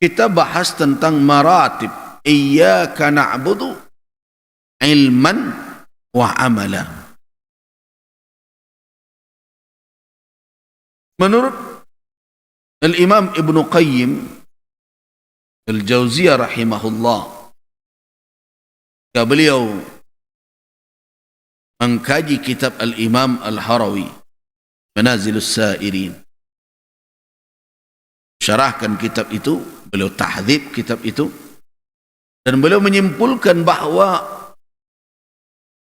kita bahas tentang maratib iyyaka na'budu ilman wa amala. Menurut Al-Imam Ibn Qayyim Al-Jauziyah rahimahullah, beliau mengkaji kitab Al-Imam Al-Harawi Manazilus Sa'irin, syarahkan kitab itu, beliau tahdzib kitab itu, dan beliau menyimpulkan bahawa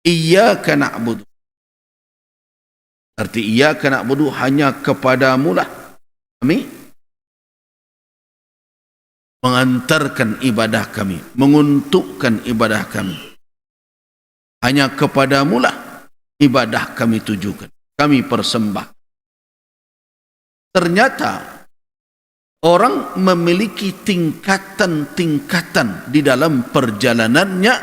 iyyaka na'budu, arti iyyaka na'budu hanya kepadamu lah kami mengantarkan ibadah kami, menguntukkan ibadah kami. Hanya kepadamu lah ibadah kami tujukan, kami persembah. Ternyata orang memiliki tingkatan-tingkatan di dalam perjalanannya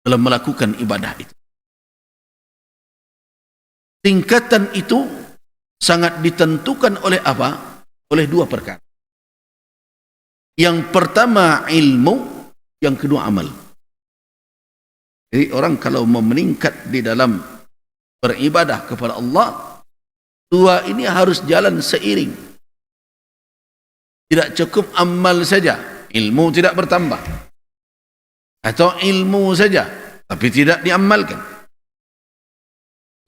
dalam melakukan ibadah itu. Tingkatan itu sangat ditentukan oleh apa? Oleh dua perkara. Yang pertama ilmu, yang kedua amal. Jadi orang kalau mau meningkat di dalam beribadah kepada Allah, dua ini harus jalan seiring. Tidak cukup amal saja, ilmu tidak bertambah. Atau ilmu saja, tapi tidak diamalkan.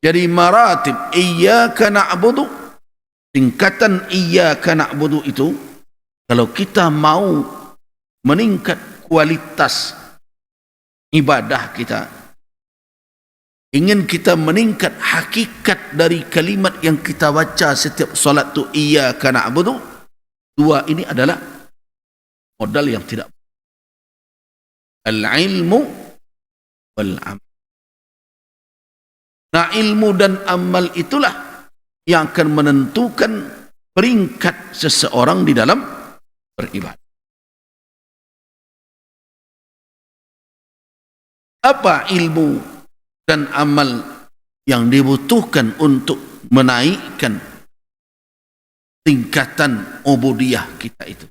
Jadi maratib iyyaka na'budu, tingkatan iyyaka na'budu itu, kalau kita mau meningkat kualitas ibadah kita, ingin kita meningkat hakikat dari kalimat yang kita baca setiap solat tu iyyaka na'budu, dua ini adalah modal yang tidak, al-ilmu wal-amal. Nah, ilmu dan amal itulah yang akan menentukan peringkat seseorang di dalam beribadah. Apa ilmu dan amal yang dibutuhkan untuk menaikkan tingkatan ubudiyah kita itu?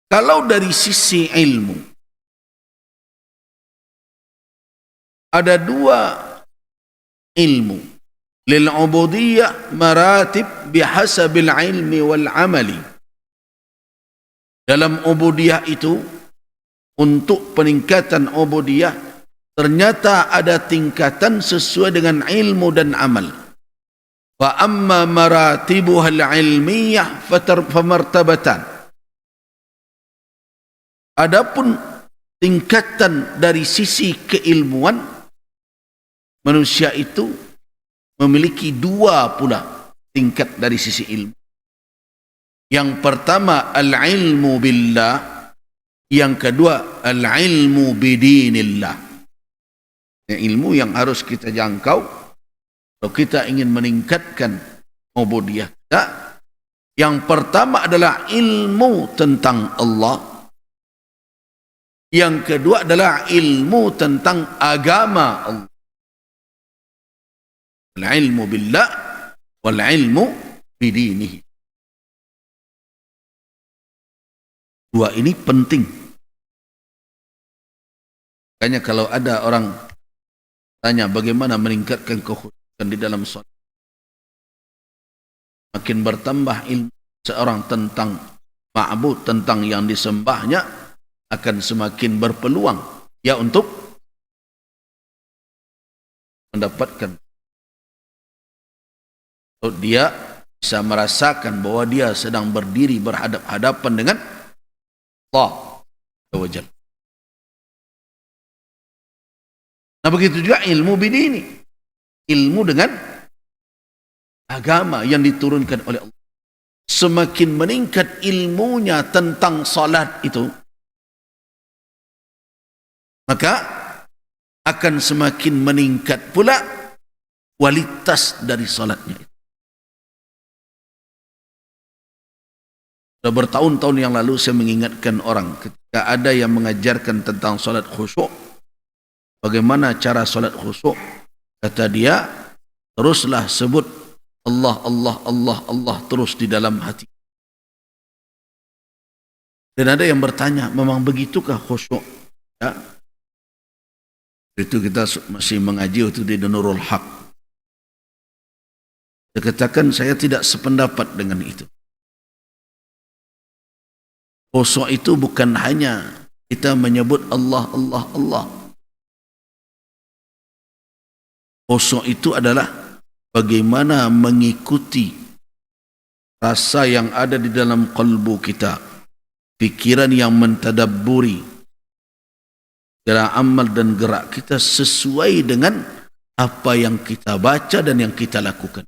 Kalau dari sisi ilmu, ada dua ilmu. Lil ubudiyah maratib bihasabil ilmi wal amali. Dalam ubudiyah itu, untuk peningkatan ubudiyah, ternyata ada tingkatan sesuai dengan ilmu dan amal. Wa amma maratibuhal ilmiyah famartabatan. Adapun tingkatan dari sisi keilmuan, manusia itu memiliki dua pula tingkat dari sisi ilmu. Yang pertama al-ilmu billah, yang kedua al-ilmu bidinillah. Ilmu yang harus kita jangkau kalau kita ingin meningkatkan ubudiyah kita. Yang pertama adalah ilmu tentang Allah. Yang kedua adalah ilmu tentang agama Allah. Al-ilmu billah wal-ilmu bidinihi. Dua ini penting. Makanya kalau ada orang tanya bagaimana meningkatkan kekhusyukan di dalam salat, makin bertambah ilmu seorang tentang ma'bud, tentang yang disembahnya, akan semakin berpeluang ya untuk mendapatkan. Dia bisa merasakan bahwa dia sedang berdiri berhadap-hadapan dengan Allah Azza. Nah, begitu juga ilmu bidini, ilmu dengan agama yang diturunkan oleh Allah. Semakin meningkat ilmunya tentang salat itu, maka akan semakin meningkat pula kualitas dari salatnya itu. Sudah bertahun-tahun yang lalu saya mengingatkan orang ketika ada yang mengajarkan tentang salat khusyuk, bagaimana cara salat khusyuk, kata dia, teruslah sebut Allah, Allah, Allah, Allah terus di dalam hati. Dan ada yang bertanya, memang begitukah khusyuk? Ya. Itu kita masih mengaji waktu di Nurul Haq. Saya katakan saya tidak sependapat dengan itu. Khusyuk itu bukan hanya kita menyebut Allah, Allah, Allah. Khusyuk itu adalah bagaimana mengikuti rasa yang ada di dalam kalbu kita, pikiran yang mentadabburi, gerak amal dan gerak kita sesuai dengan apa yang kita baca dan yang kita lakukan.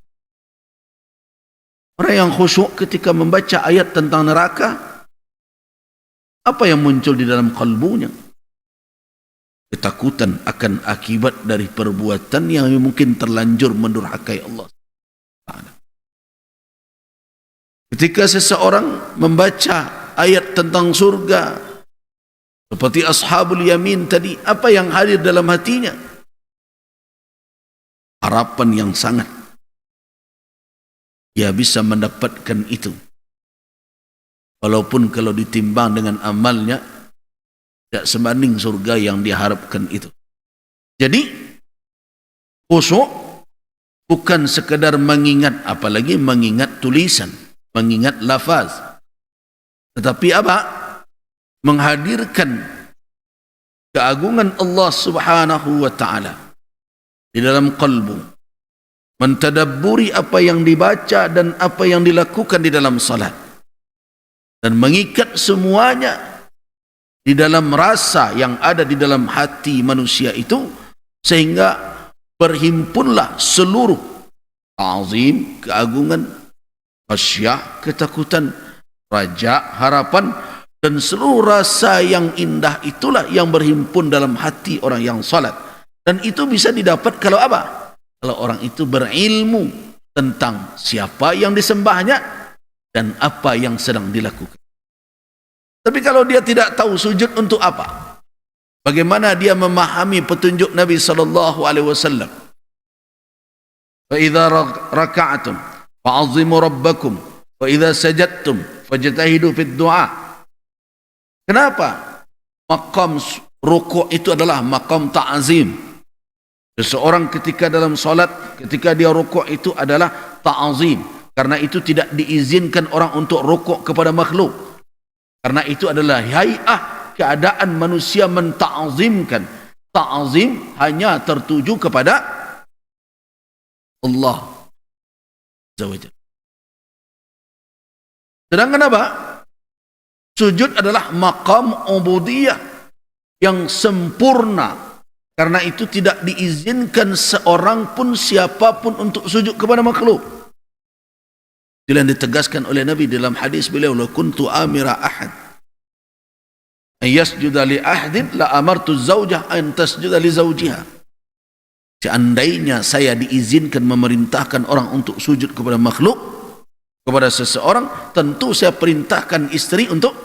Orang yang khusyuk ketika membaca ayat tentang neraka, apa yang muncul di dalam kalbunya? Ketakutan akan akibat dari perbuatan yang mungkin terlanjur mendurhakai Allah. Ketika seseorang membaca ayat tentang surga, seperti ashabul yamin tadi, apa yang hadir dalam hatinya? Harapan yang sangat. Dia bisa mendapatkan itu. Walaupun kalau ditimbang dengan amalnya, tidak sebanding surga yang diharapkan itu. Jadi, khusyuk bukan sekadar mengingat, apalagi mengingat tulisan, mengingat lafaz. Tetapi apa? Menghadirkan keagungan Allah Subhanahu wa ta'ala di dalam kalbu. Mentadabburi apa yang dibaca dan apa yang dilakukan di dalam salat. Dan mengikat semuanya di dalam rasa yang ada di dalam hati manusia itu, sehingga berhimpunlah seluruh ta'zim, keagungan, khasyah, ketakutan, raja, harapan, dan seluruh rasa yang indah itulah yang berhimpun dalam hati orang yang salat. Dan itu bisa didapat kalau apa? Kalau orang itu berilmu tentang siapa yang disembahnya dan apa yang sedang dilakukan. Tapi kalau dia tidak tahu sujud untuk apa, bagaimana dia memahami petunjuk Nabi SAW? فَإِذَا رَكَعْتُمْ فَعَظِّمُوا رَبَّكُمْ وَإِذَا سَجَدْتُمْ فَاجْتَهِدُوا فِي الدُّعَاءِ. Kenapa? Maqam rukuk itu adalah maqam ta'zim. Seseorang ketika dalam salat, ketika dia rukuk itu adalah ta'zim. Karena itu tidak diizinkan orang untuk rukuk kepada makhluk. Karena itu adalah hay'ah, keadaan manusia menta'zimkan. Ta'zim hanya tertuju kepada Allah Azza wa Jalla. Sedangkan apa? Sujud adalah maqam ubudiyah yang sempurna. Karena itu tidak diizinkan seorang pun, siapapun untuk sujud kepada makhluk. Itulah yang ditegaskan oleh Nabi dalam hadis beliau, "La kuntu amira ahad an yasjuda li ahadin la amartu zaujah an tasjuda li zaujiha." Seandainya saya diizinkan memerintahkan orang untuk sujud kepada makhluk, kepada seseorang, tentu saya perintahkan istri untuk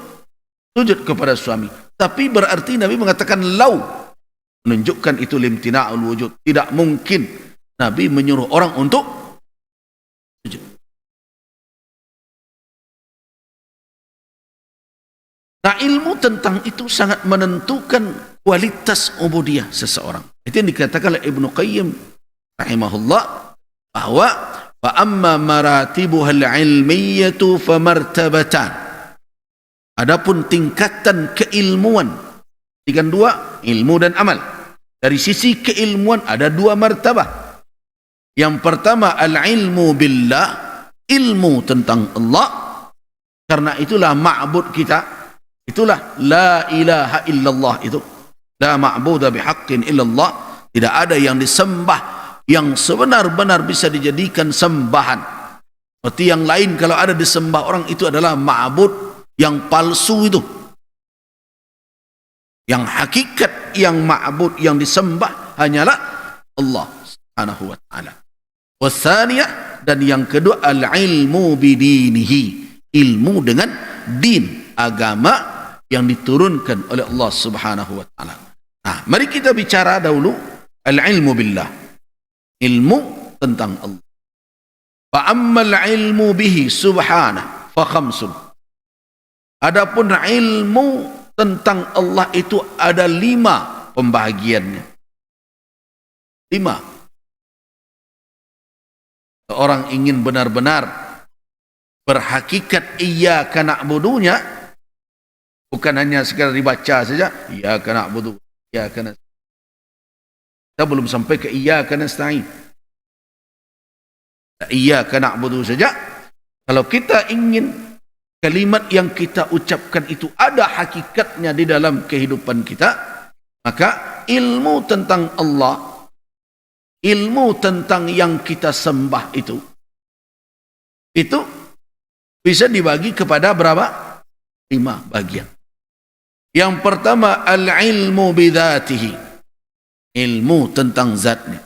sujud kepada suami. Tapi berarti Nabi mengatakan lau, menunjukkan itu limtina'ul wujud. Tidak mungkin Nabi menyuruh orang untuk sujud. Nah, ilmu tentang itu sangat menentukan kualitas ubudiyah seseorang. Itu yang dikatakan oleh Ibnu Qayyim rahimahullah, bahwa fa amma maratibuhal ilmiyatu famartabatan. Adapun tingkatan keilmuan, tingkatan dua, ilmu dan amal. Dari sisi keilmuan ada dua martabah. Yang pertama al-ilmu billah, ilmu tentang Allah. Karena itulah ma'bud kita, itulah la ilaha illallah itu. La ma'budu bihaqqin illallah. Tidak ada yang disembah yang sebenar-benar bisa dijadikan sembahan. Seperti yang lain, kalau ada disembah orang itu adalah ma'bud yang palsu itu. Yang hakikat yang ma'bud yang disembah hanyalah Allah Subhanahu wa ta'ala. Wasaniyah, dan yang kedua al-ilmu bidinihi, ilmu dengan din, agama yang diturunkan oleh Allah Subhanahu wa ta'ala. Nah, mari kita bicara dahulu al-ilmu billah, ilmu tentang Allah. Fa ammal ilmu bihi subhanahu fa khamsun. Adapun ilmu tentang Allah itu ada 5 pembahagiannya. 5. Orang ingin benar-benar berhakikat iyyaka na'budunya, bukan hanya sekadar dibaca saja iyyaka na'budu, iyyaka nasta'in. Kita belum sampai ke iyyaka nasta'in. Iyyaka na'budu saja. Kalau kita ingin kalimat yang kita ucapkan itu ada hakikatnya di dalam kehidupan kita, maka ilmu tentang Allah, ilmu tentang yang kita sembah itu bisa dibagi kepada berapa? 5 bagian. Yang pertama, al-ilmu bidhatihi, ilmu tentang zatnya.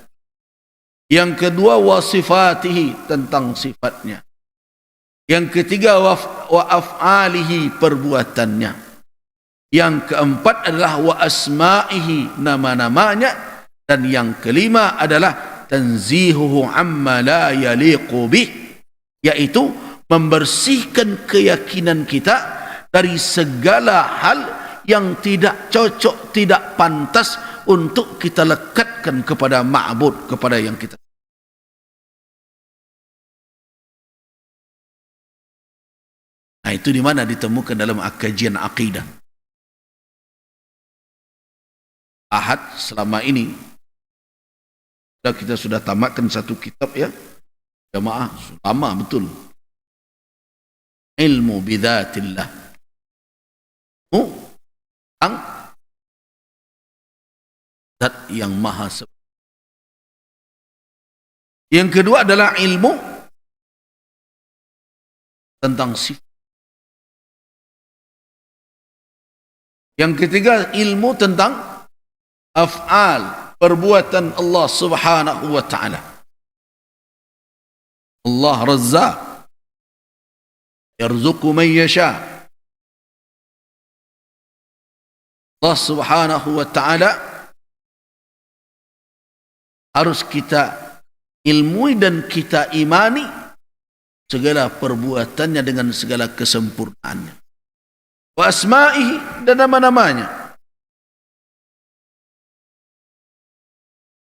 Yang kedua, wasifatihi, tentang sifatnya. Yang ketiga, wa af'alihi, perbuatannya. Yang keempat adalah wa asma'ihi, nama-namanya. Dan yang kelima adalah tanzihuhu amma la yaliqu bih, yaitu membersihkan keyakinan kita dari segala hal yang tidak cocok, tidak pantas untuk kita lekatkan kepada ma'bud, kepada yang kita. Nah, itu di mana ditemukan dalam kajian akidah. Ahad selama ini kita sudah tamatkan satu kitab ya, jamaah, lama betul. Ilmu bidzatillah. Tentang zat yang maha sempurna. Yang kedua adalah ilmu tentang sifat. Yang ketiga ilmu tentang af'al, perbuatan Allah subhanahu wa ta'ala. Allah Razzaq, yarzuqu man yasha. Allah subhanahu wa ta'ala harus kita ilmui dan kita imani segala perbuatannya dengan segala kesempurnaannya. Wa asma'ihi, dan nama-namanya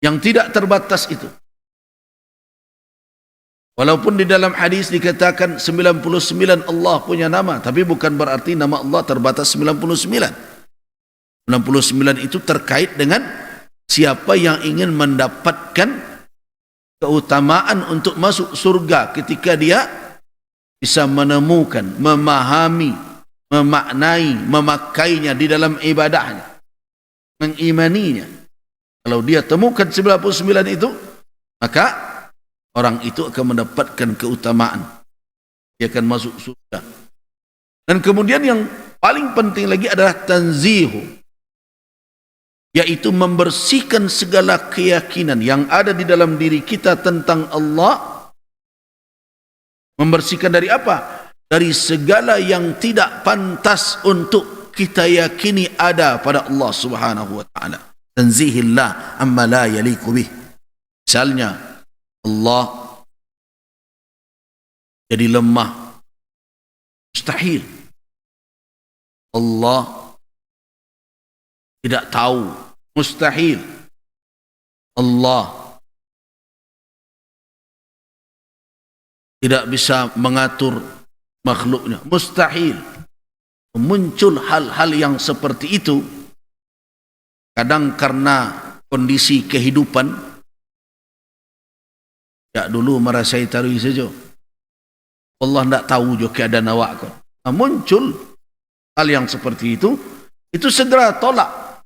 yang tidak terbatas itu. Walaupun di dalam hadis dikatakan 99 Allah punya nama, tapi bukan berarti nama Allah terbatas 99. 99 itu terkait dengan siapa yang ingin mendapatkan keutamaan untuk masuk surga ketika dia bisa menemukan, memahami, memaknai, memakainya di dalam ibadahnya, mengimaninya. Kalau dia temukan 99 itu, maka orang itu akan mendapatkan keutamaan. Dia akan masuk surga. Dan kemudian yang paling penting lagi adalah tanzihu, yaitu membersihkan segala keyakinan yang ada di dalam diri kita tentang Allah. Membersihkan dari apa? Dari segala yang tidak pantas untuk kita yakini ada pada Allah subhanahu wa ta'ala. Tanzihillah amma la yaliku bih. Misalnya Allah jadi lemah, mustahil. Allah tidak tahu, mustahil. Allah tidak bisa mengatur makhluknya, mustahil. Muncul hal-hal yang seperti itu kadang karena kondisi kehidupan. Ya, dulu merasai tarui saja, Allah tidak tahu juga keadaan awak kau. Nah, muncul hal yang seperti itu segera tolak,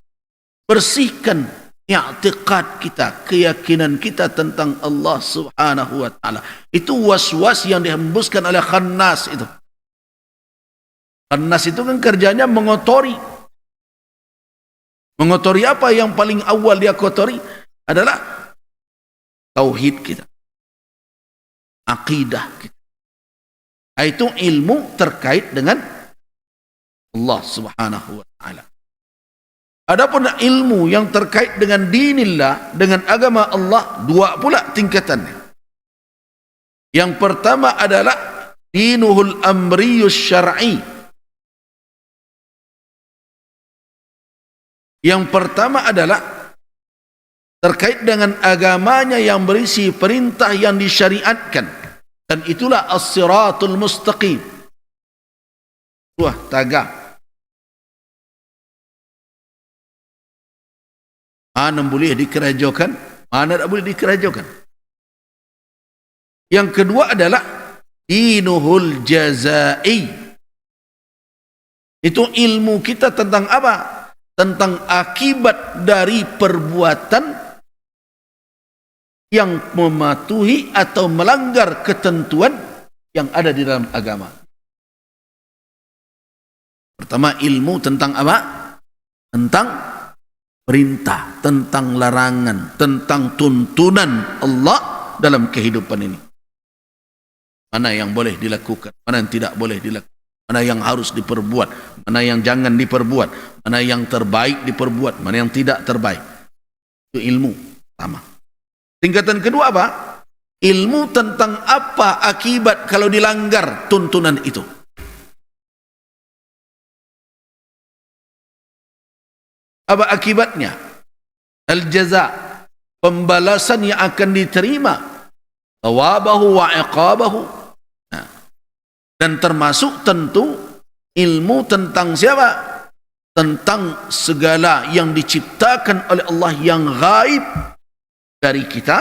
bersihkan i'tiqad kita, keyakinan kita tentang Allah subhanahu wa ta'ala. Itu was-was yang dihembuskan oleh khannas itu. Khannas itu kan kerjanya mengotori. Mengotori apa? Yang paling awal dia kotori adalah tauhid kita, akidah kita. Itu ilmu terkait dengan Allah subhanahu wa ta'ala. Adapun ilmu yang terkait dengan dinillah, dengan agama Allah, dua pula tingkatannya. Yang pertama adalah dinuhul amriyus syar'i. Yang pertama adalah terkait dengan agamanya yang berisi perintah yang disyariatkan, dan itulah as-siratul mustaqim. Wah, tagah. Mana boleh dikerajakan, mana tak boleh dikerajakan. Yang kedua adalah dinuhul jazai. Itu ilmu kita tentang apa? Tentang akibat dari perbuatan yang mematuhi atau melanggar ketentuan yang ada di dalam agama. Pertama, ilmu tentang apa? Tentang perintah, tentang larangan, tentang tuntunan Allah dalam kehidupan ini. Mana yang boleh dilakukan, mana yang tidak boleh dilakukan, mana yang harus diperbuat, mana yang jangan diperbuat, mana yang terbaik diperbuat, mana yang tidak terbaik. Itu ilmu pertama. Tingkatan kedua apa? Ilmu tentang apa akibat kalau dilanggar tuntunan itu. Apa akibatnya? Al-jaza, pembalasan yang akan diterima, thawabahu wa iqabahu. Dan termasuk tentu ilmu tentang siapa? Tentang segala yang diciptakan oleh Allah yang gaib dari kita,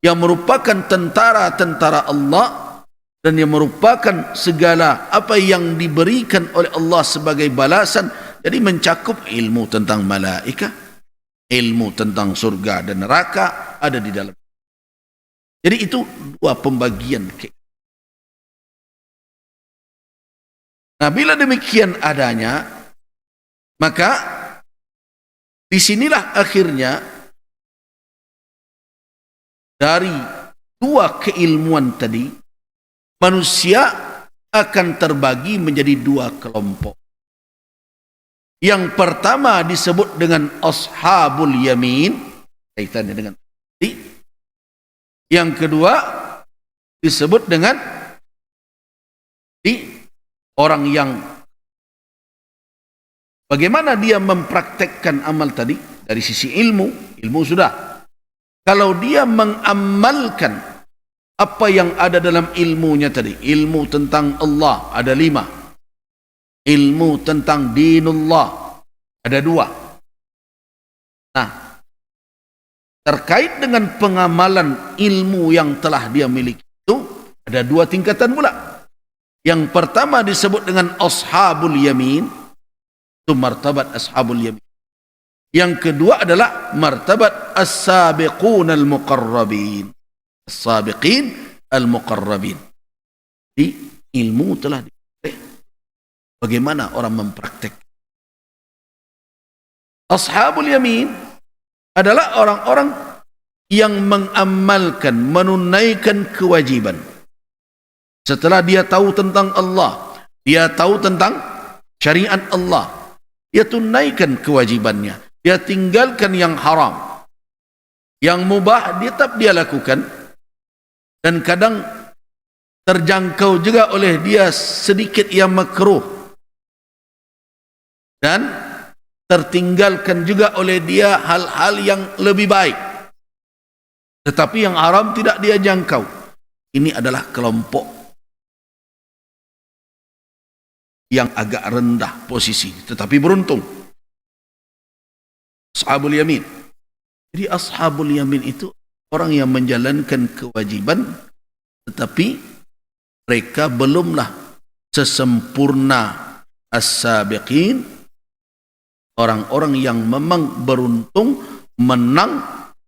yang merupakan tentara-tentara Allah, dan yang merupakan segala apa yang diberikan oleh Allah sebagai balasan. Jadi mencakup ilmu tentang malaikat, ilmu tentang surga dan neraka ada di dalam. Jadi itu dua pembagian. Nah, bila demikian adanya, maka disinilah akhirnya dari dua keilmuan tadi, manusia akan terbagi menjadi dua kelompok. Yang pertama disebut dengan ashabul yamin, kaitannya dengan tadi. Yang kedua disebut dengan orang yang bagaimana dia mempraktekkan amal tadi dari sisi ilmu. Ilmu sudah. Kalau dia mengamalkan apa yang ada dalam ilmunya tadi, ilmu tentang Allah ada 5, ilmu tentang dinullah ada 2. Nah, terkait dengan pengamalan ilmu yang telah dia miliki itu ada 2 tingkatan pula. Yang pertama disebut dengan ashabul yamin, itu martabat ashabul yamin. Yang kedua adalah martabat as-sabiqun al-muqarrabin. As-sabiqin al-muqarrabin. Di ilmu telah diberi. Bagaimana orang mempraktek? Ashabul yamin adalah orang-orang yang mengamalkan, menunaikan kewajiban. Setelah dia tahu tentang Allah, dia tahu tentang syariat Allah, dia tunaikan kewajibannya, dia tinggalkan yang haram, yang mubah dia tetap dia lakukan, dan kadang terjangkau juga oleh dia sedikit yang makruh, dan tertinggalkan juga oleh dia hal-hal yang lebih baik, tetapi yang haram tidak dia jangkau. Ini adalah kelompok yang agak rendah posisi, tetapi beruntung. Ashabul yamin. Jadi ashabul yamin itu orang yang menjalankan kewajiban, tetapi mereka belumlah sesempurna as-sabiqin, orang-orang yang memang beruntung menang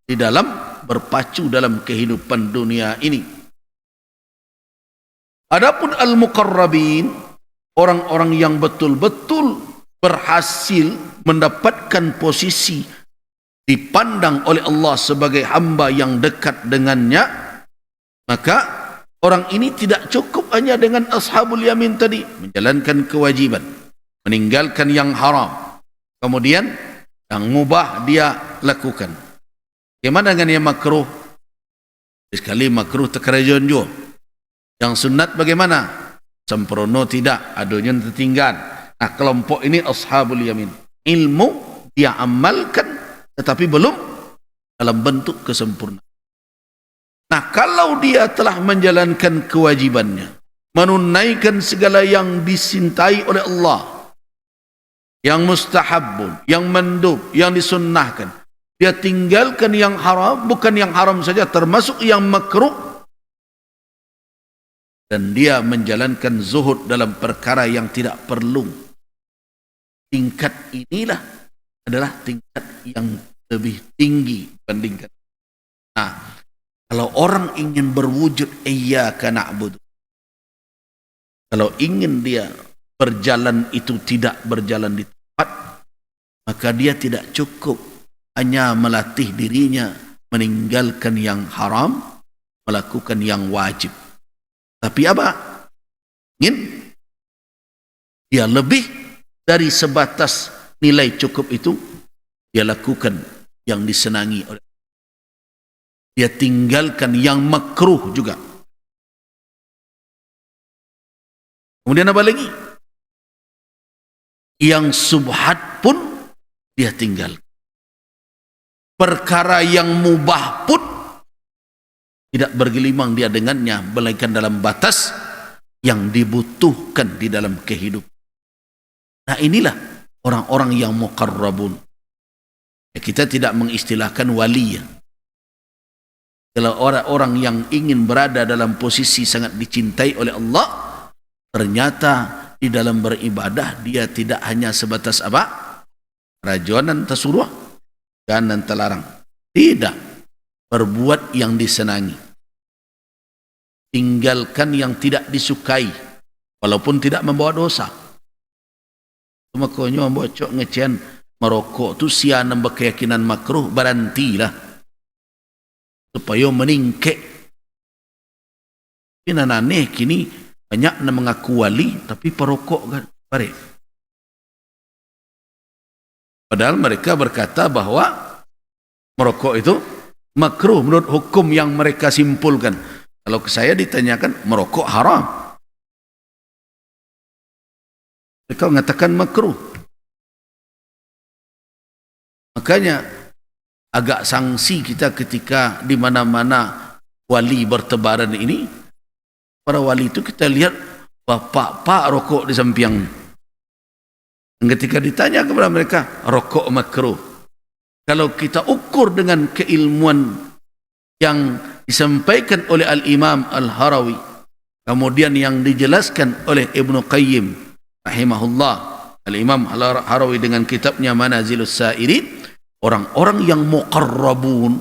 di dalam berpacu dalam kehidupan dunia ini. Adapun al-muqarrabin, orang-orang yang betul-betul berhasil mendapatkan posisi dipandang oleh Allah sebagai hamba yang dekat dengannya, maka orang ini tidak cukup hanya dengan ashabul yamin tadi, menjalankan kewajiban, meninggalkan yang haram, kemudian yang mubah dia lakukan. Bagaimana dengan yang makruh? Sekali makruh terkerajuan juga. Yang sunat bagaimana? Sempurna tidak, adunya tertinggal. Nah, kelompok ini ashabul yamin. Ilmu dia amalkan tetapi belum dalam bentuk kesempurnaan. Nah, kalau dia telah menjalankan kewajibannya, menunaikan segala yang dicintai oleh Allah, yang mustahabun, yang mandub, yang disunnahkan, dia tinggalkan yang haram, bukan yang haram saja, termasuk yang makruh, dan dia menjalankan zuhud dalam perkara yang tidak perlu. Tingkat inilah adalah tingkat yang lebih tinggi dibandingkan. Nah, kalau orang ingin berwujud iyyaka na'budu, kalau ingin dia berjalan itu tidak berjalan di tempat, maka dia tidak cukup hanya melatih dirinya meninggalkan yang haram, melakukan yang wajib. Tapi apa? Ingin dia lebih dari sebatas nilai cukup itu, dia lakukan yang disenangi oleh, dia tinggalkan yang makruh juga. Kemudian apa lagi? Yang subhat pun dia tinggal. Perkara yang mubah pun tidak bergelimang dia dengannya, melainkan dalam batas yang dibutuhkan di dalam kehidupan. Nah, inilah orang-orang yang muqarrabun. Kita tidak mengistilahkan wali. Kalau orang-orang yang ingin berada dalam posisi sangat dicintai oleh Allah, ternyata di dalam beribadah dia tidak hanya sebatas apa? Rajonan tersuruh, kanan terlarang. Tidak. Berbuat yang disenangi. Tinggalkan yang tidak disukai, walaupun tidak membawa dosa. Makanya bocok ngecian merokok tu sianam berkeyakinan makruh, berhentilah supaya meningkek. Ini aneh kini banyak yang mengaku wali tapi perokok kan baik. Padahal mereka berkata bahwa merokok itu makruh menurut hukum yang mereka simpulkan. Kalau ke saya ditanyakan merokok haram, mereka mengatakan makruh. Makanya agak sanksi kita ketika di mana-mana wali bertebaran ini. Para wali itu kita lihat bapak-pak rokok di samping. Ketika ditanya kepada mereka, rokok makruh. Kalau kita ukur dengan keilmuan yang disampaikan oleh Al-Imam Al-Harawi, kemudian yang dijelaskan oleh Ibnu Qayyim rahimahullah, Al-Imam Al-Harawi dengan kitabnya Manazilus Sa'irin, orang-orang yang muqarrabun,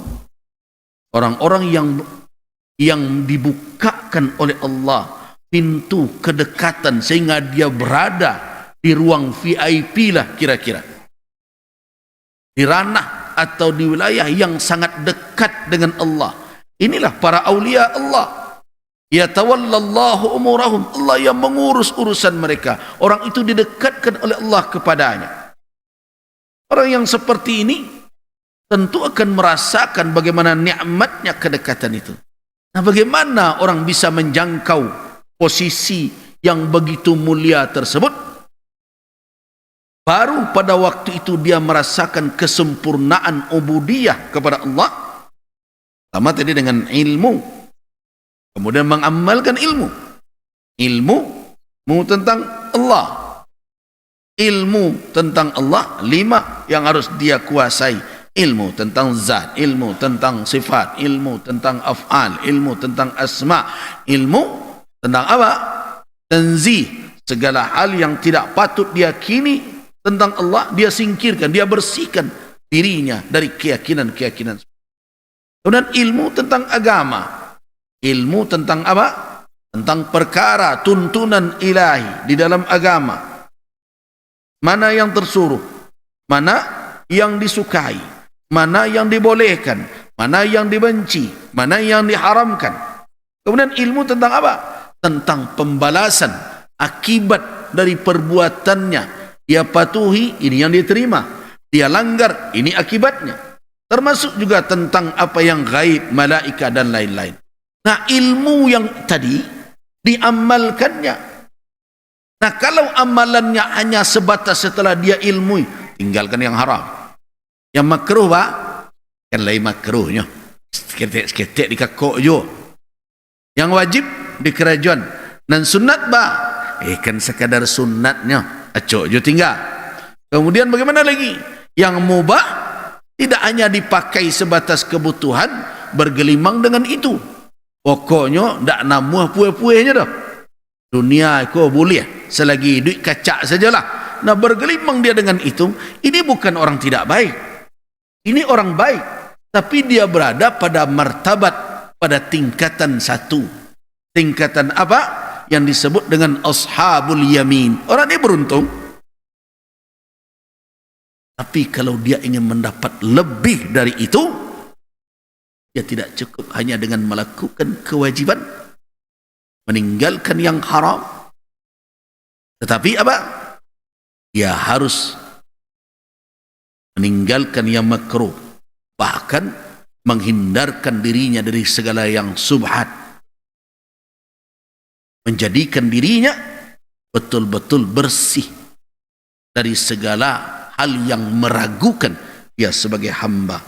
orang-orang yang dibukakan oleh Allah pintu kedekatan sehingga dia berada di ruang VIP lah kira-kira, di ranah atau di wilayah yang sangat dekat dengan Allah. Inilah para aulia Allah. Yatawallallahu umurahum, Allah yang mengurus urusan mereka. Orang itu didekatkan oleh Allah kepadanya. Orang yang seperti ini tentu akan merasakan bagaimana nikmatnya kedekatan itu. Nah, bagaimana orang bisa menjangkau posisi yang begitu mulia tersebut? Baru pada waktu itu dia merasakan kesempurnaan ubudiyah kepada Allah. Sama tadi dengan ilmu, kemudian mengamalkan ilmu tentang Allah, ilmu tentang Allah 5 yang harus dia kuasai: ilmu tentang zat, ilmu tentang sifat, ilmu tentang af'al, ilmu tentang asma, ilmu tentang apa? Tanzih, segala hal yang tidak patut diyakini tentang Allah dia singkirkan, dia bersihkan dirinya dari keyakinan-keyakinan. Kemudian ilmu tentang agama, ilmu tentang apa? Tentang perkara tuntunan ilahi di dalam agama. Mana yang tersuruh, mana yang disukai, mana yang dibolehkan, mana yang dibenci, mana yang diharamkan. Kemudian ilmu tentang apa? Tentang pembalasan akibat dari perbuatannya. Dia patuhi, ini yang diterima. Dia langgar, ini akibatnya. Termasuk juga tentang apa yang gaib, malaikat dan lain-lain. Nah, ilmu yang tadi diamalkannya. Nah, kalau amalannya hanya sebatas setelah dia ilmui, tinggalkan yang haram. Yang makruh, Pak, kan lain makruhnya. Seketik-seketik di kakok je. Yang wajib di kerajaan. Dan sunat, Pak, kan sekadar sunatnya. Acok je tinggal. Kemudian bagaimana lagi? Yang mubah tidak hanya dipakai sebatas kebutuhan, bergelimang dengan itu. Pokoknya tak namuh puih-puihnya dah. Dunia kau boleh selagi duit kacak sajalah. Nah, bergelimang dia dengan itu. Ini bukan orang tidak baik. Ini orang baik. Tapi dia berada pada martabat, pada tingkatan satu. Tingkatan apa? Yang disebut dengan ashabul yamin. Orang ini beruntung. Tapi kalau dia ingin mendapat lebih dari itu, dia tidak cukup hanya dengan melakukan kewajiban, meninggalkan yang haram, tetapi apa? Dia harus meninggalkan yang makruh, bahkan menghindarkan dirinya dari segala yang subhat, menjadikan dirinya betul-betul bersih dari segala hal yang meragukan dia sebagai hamba.